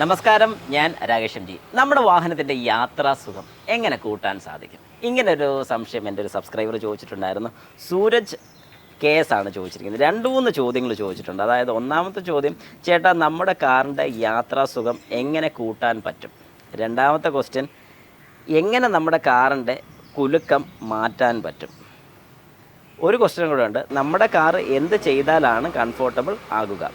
നമസ്കാരം, ഞാൻ രാകേഷ് ജി. നമ്മുടെ വാഹനത്തിൻ്റെ യാത്രാസുഖം എങ്ങനെ കൂട്ടാൻ സാധിക്കും? ഇങ്ങനൊരു സംശയം എൻ്റെ ഒരു സബ്സ്ക്രൈബർ ചോദിച്ചിട്ടുണ്ടായിരുന്നു. സൂരജ് കേസ് ആണ് ചോദിച്ചിരിക്കുന്നത്. 2-3 ചോദ്യങ്ങൾ ചോദിച്ചിട്ടുണ്ട്. അതായത് ഒന്നാമത്തെ ചോദ്യം, ചേട്ടാ നമ്മുടെ കാറിൻ്റെ യാത്രാസുഖം എങ്ങനെ കൂട്ടാൻ പറ്റും? രണ്ടാമത്തെ ക്വസ്റ്റ്യൻ, എങ്ങനെ നമ്മുടെ കാറിൻ്റെ കുലുക്കം മാറ്റാൻ പറ്റും? ഒരു ക്വസ്റ്റ്യൻ കൂടെ ഉണ്ട്, നമ്മുടെ കാറ് എന്ത് ചെയ്താലാണ് കംഫോർട്ടബിൾ ആകുക?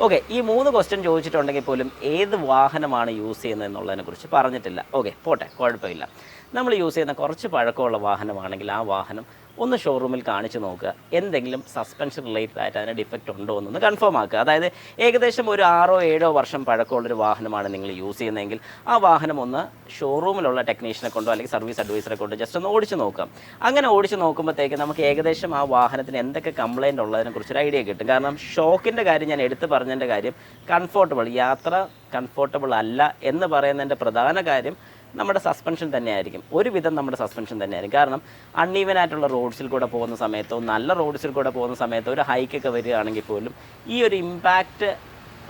ഓക്കെ, ഈ 3 ക്വസ്റ്റ്യൻ ചോദിച്ചിട്ടുണ്ടെങ്കിൽ പോലും ഏത് വാഹനമാണ് യൂസ് ചെയ്യുന്നത് എന്നുള്ളതിനെക്കുറിച്ച് പറഞ്ഞിട്ടില്ല. ഓക്കെ, പോട്ടെ, കുഴപ്പമില്ല. നമ്മൾ യൂസ് ചെയ്യുന്ന കുറച്ച് പഴക്കമുള്ള വാഹനമാണെങ്കിൽ ആ വാഹനം ഒന്ന് ഷോറൂമിൽ കാണിച്ച് നോക്കുക. എന്തെങ്കിലും സസ്പെൻഷൻ റിലേറ്റഡ് ആയിട്ട് അതിന് ഡിഫക്റ്റ് ഉണ്ടോ എന്നൊന്ന് കൺഫേം ആക്കുക. അതായത് ഏകദേശം ഒരു 6-7 വർഷം പഴക്കമുള്ളൊരു വാഹനമാണ് നിങ്ങൾ യൂസ് ചെയ്യുന്നതെങ്കിൽ ആ വാഹനം ഒന്ന് ഷോറൂമിലുള്ള ടെക്നീഷ്യനെ കൊണ്ടോ അല്ലെങ്കിൽ സർവീസ് അഡ്വൈസറെ കൊണ്ടോ ജസ്റ്റ് ഒന്ന് ഓടിച്ച് നോക്കാം. അങ്ങനെ ഓടിച്ച് നോക്കുമ്പോഴത്തേക്ക് നമുക്ക് ഏകദേശം ആ വാഹനത്തിന് എന്തൊക്കെ കംപ്ലയിൻ്റ് ഉള്ളതിനെക്കുറിച്ചൊരു ഐഡിയ കിട്ടും. കാരണം ഷോക്കിൻ്റെ കാര്യം ഞാൻ എടുത്ത് പറഞ്ഞതിൻ്റെ കാര്യം, യാത്ര കംഫോർട്ടബിൾ അല്ല എന്ന് പറയുന്നതിൻ്റെ പ്രധാന കാര്യം നമ്മുടെ സസ്പെൻഷൻ തന്നെയായിരിക്കും. ഒരുവിധം നമ്മുടെ സസ്പെൻഷൻ തന്നെയായിരിക്കും. കാരണം അൺഈവൻ ആയിട്ടുള്ള റോഡ്സിൽ കൂടെ പോകുന്ന സമയത്തോ നല്ല റോഡ്സിൽ കൂടെ പോകുന്ന സമയത്തോ ഒരു ഹൈക്കൊക്കെ വരികയാണെങ്കിൽ പോലും ഈ ഒരു ഇമ്പാക്റ്റ്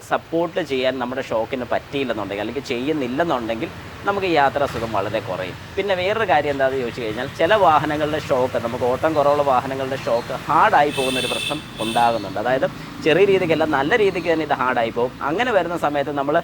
സപ്പോർട്ട് ചെയ്യാൻ നമ്മുടെ ഷോക്കിന് പറ്റിയില്ലെന്നുണ്ടെങ്കിൽ അല്ലെങ്കിൽ ചെയ്യുന്നില്ലെന്നുണ്ടെങ്കിൽ നമുക്ക് യാത്രാസുഖം വളരെ കുറയും. പിന്നെ വേറൊരു കാര്യം എന്താണെന്ന് ചോദിച്ചു കഴിഞ്ഞാൽ, ചില വാഹനങ്ങളുടെ ഷോക്ക്, നമുക്ക് ഓട്ടം കുറവുള്ള വാഹനങ്ങളുടെ ഷോക്ക് ഹാർഡായി പോകുന്നൊരു പ്രശ്നം ഉണ്ടാകുന്നുണ്ട്. അതായത് ചെറിയ രീതിക്കല്ല, നല്ല രീതിക്ക് തന്നെ ഇത് ഹാർഡായി പോകും. അങ്ങനെ വരുന്ന സമയത്ത് നമ്മൾ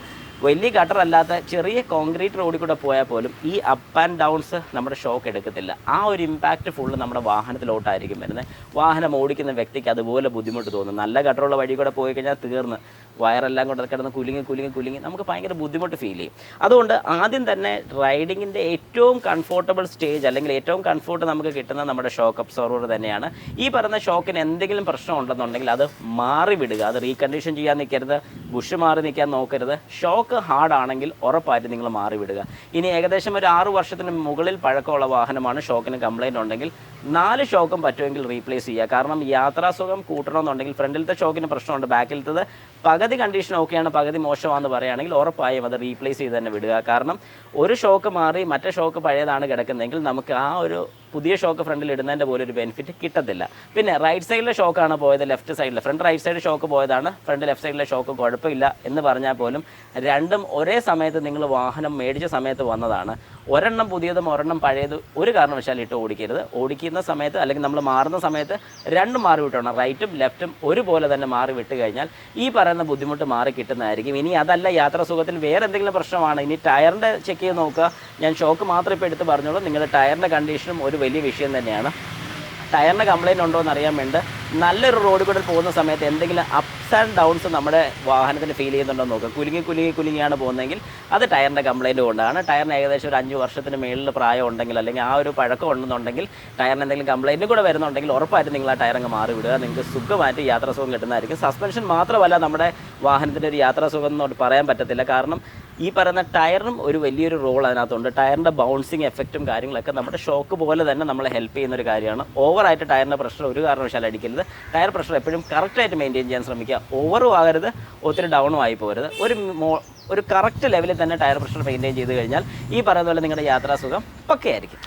വലിയ ഗട്ടറല്ലാത്ത ചെറിയ കോൺക്രീറ്റ് റോഡിൽ കൂടെ പോയാൽ പോലും ഈ അപ്പ് ആൻഡ് ഡൗൺസ് നമ്മുടെ ഷോക്ക് എടുക്കത്തില്ല. ആ ഒരു ഇമ്പാക്റ്റ് ഫുള്ള് നമ്മുടെ വാഹനത്തിലോട്ടായിരിക്കും വരുന്നത്. വാഹനം ഓടിക്കുന്ന വ്യക്തിക്ക് അതുപോലെ ബുദ്ധിമുട്ട് തോന്നും. നല്ല ഗട്ടറുള്ള വഴി കൂടെ പോയി കഴിഞ്ഞാൽ തീർന്ന് വയറെല്ലാം കൊണ്ട് കിടന്ന് കുലുങ്ങി നമുക്ക് ഭയങ്കര ബുദ്ധിമുട്ട് ഫീൽ ചെയ്യും. അതുകൊണ്ട് ആദ്യം തന്നെ റൈഡിങ്ങിൻ്റെ ഏറ്റവും കംഫോർട്ടബിൾ സ്റ്റേജ് അല്ലെങ്കിൽ ഏറ്റവും കംഫോർട്ട് നമുക്ക് കിട്ടുന്നത് നമ്മുടെ ഷോക്ക് അബ്സോർവർ തന്നെയാണ്. ഈ പറയുന്ന ഷോക്കിന് എന്തെങ്കിലും പ്രശ്നം ഉണ്ടെന്നുണ്ടെങ്കിൽ അത് മാറി വിടുക. അത് റീകണ്ടീഷൻ ചെയ്യാൻ നിൽക്കരുത്, ബുഷ് മാറി നിൽക്കാൻ നോക്കരുത്. ഷോക്ക് ഹാർഡാണെങ്കിൽ ഉറപ്പായിട്ട് നിങ്ങൾ മാറി വിടുക. ഇനി ഏകദേശം ഒരു 6 വർഷത്തിന് മുകളിൽ പഴക്കമുള്ള വാഹനമാണ്, ഷോക്കിന് കംപ്ലയിൻ്റ് ഉണ്ടെങ്കിൽ 4 ഷോക്കും പറ്റുമെങ്കിൽ റീപ്ലേസ് ചെയ്യുക. കാരണം യാത്രാസുഖം കൂട്ടണമെന്നുണ്ടെങ്കിൽ ഫ്രണ്ടിലത്തെ ഷോക്കിന് പ്രശ്നമുണ്ട്, ബാക്കിലത്തത് പകുതി കണ്ടീഷൻ ഓക്കെയാണ്, പകുതി മോശമാണെന്ന് പറയുകയാണെങ്കിൽ ഉറപ്പായും അത് റീപ്ലേസ് ചെയ്ത് തന്നെ വിടുക. കാരണം ഒരു ഷോക്ക് മാറി മറ്റേ ഷോക്ക് പഴയതാണ് കിടക്കുന്നതെങ്കിൽ നമുക്ക് ആ ഒരു പുതിയ ഷോക്ക് ഫ്രണ്ടിൽ ഇടുന്നതിൻ്റെ പോലെ ഒരു ബെനിഫിറ്റ് കിട്ടത്തില്ല. പിന്നെ റൈറ്റ് സൈഡിലെ ഷോക്കാണ് പോയത്, ലെഫ്റ്റ് സൈഡിൽ ഫ്രണ്ട് റൈറ്റ് സൈഡ് ഷോക്ക് പോയതാണ്, ഫ്രണ്ട് ലെഫ്റ്റ് സൈഡിലെ ഷോക്ക് കുഴപ്പമില്ല എന്ന് പറഞ്ഞാൽ പോലും രണ്ടും ഒരേ സമയത്ത് നിങ്ങൾ വാഹനം മേടിച്ച സമയത്ത് വന്നതാണ്. ഒരെണ്ണം പുതിയതും ഒരെണ്ണം പഴയതും ഒരു കാരണവശാലും ഇട്ട് ഓടിക്കരുത്. ഓടിക്കുന്ന സമയത്ത് അല്ലെങ്കിൽ നമ്മൾ മാറുന്ന സമയത്ത് രണ്ടും മാറി വിട്ടോണം. റൈറ്റും ലെഫ്റ്റും ഒരുപോലെ തന്നെ മാറി വിട്ട് കഴിഞ്ഞാൽ ഈ പറയുന്ന ബുദ്ധിമുട്ട് മാറി കിട്ടുന്നതായിരിക്കും. ഇനി അതല്ല, യാത്രാസുഖത്തിൽ വേറെ എന്തെങ്കിലും പ്രശ്നമാണ്, ഇനി ടയറിൻ്റെ ചെക്ക് ചെയ്ത് നോക്കുക. ഞാൻ ഷോക്ക് മാത്രം ഇപ്പോൾ എടുത്ത് പറഞ്ഞോളൂ, നിങ്ങളുടെ ടയറിൻ്റെ കണ്ടീഷനും ഒരു വലിയ വിഷയം തന്നെയാണ്. ടയറിന് കംപ്ലയിൻ്റ് ഉണ്ടോ എന്ന് അറിയാൻ വേണ്ടി നല്ലൊരു റോഡ് കൂടെ പോകുന്ന സമയത്ത് എന്തെങ്കിലും അപ്സ് ആൻഡ് ഡൗൺസ് നമ്മുടെ വാഹനത്തിന് ഫീൽ ചെയ്യുന്നുണ്ടോ എന്ന് നോക്കുക. കുലുങ്ങിയാണ് പോകുന്നതെങ്കിൽ അത് ടയറിൻ്റെ കംപ്ലയിൻ്റ് കൊണ്ടാണ്. ടയറിന് ഏകദേശം ഒരു 5 വർഷത്തിന് മേളിൽ പ്രായം ഉണ്ടെങ്കിൽ അല്ലെങ്കിൽ ആ ഒരു പഴക്കം ഉണ്ടെന്നുണ്ടെങ്കിൽ ടയറിന് എന്തെങ്കിലും കംപ്ലയിൻറ്റ് കൂടെ വരുന്നുണ്ടെങ്കിൽ ഉറപ്പായിട്ട് നിങ്ങൾ ആ ടയറങ്ങ് മാറി വിടുക. നിങ്ങൾക്ക് സുഖമായിട്ട് യാത്രാസുഖം കിട്ടുന്നതായിരിക്കും. സസ്പെൻഷൻ മാത്രമല്ല നമ്മുടെ വാഹനത്തിൻ്റെ ഒരു യാത്രാസുഖം എന്ന് പറയാൻ പറ്റത്തില്ല. കാരണം ഈ പറയുന്ന ടയറിനും ഒരു വലിയൊരു റോൾ അതിനകത്തുണ്ട്. ടയറിൻ്റെ ബൗൺസിങ് എഫക്റ്റും കാര്യങ്ങളൊക്കെ നമ്മുടെ ഷോക്ക് പോലെ തന്നെ നമ്മളെ ഹെൽപ്പ് ചെയ്യുന്നൊരു കാര്യമാണ്. ഓവറായിട്ട് ടയറിൻ്റെ പ്രഷർ ഒരു കാരണവശാലും അടിക്കരുത്. ടയർ പ്രഷർ എപ്പോഴും കറക്റ്റായിട്ട് മെയിൻറ്റെയിൻ ചെയ്യാൻ ശ്രമിക്കുക. ഓവറും ആകരുത്, ഒത്തിരി ഡൗണും ആയി പോകരുത്. ഒരു കറക്റ്റ് ലെവലിൽ തന്നെ ടയർ പ്രഷർ മെയിൻറ്റെയിൻ ചെയ്ത് കഴിഞ്ഞാൽ ഈ പറയുന്ന പോലെ നിങ്ങളുടെ യാത്രാസുഖം പക്കയായിരിക്കും.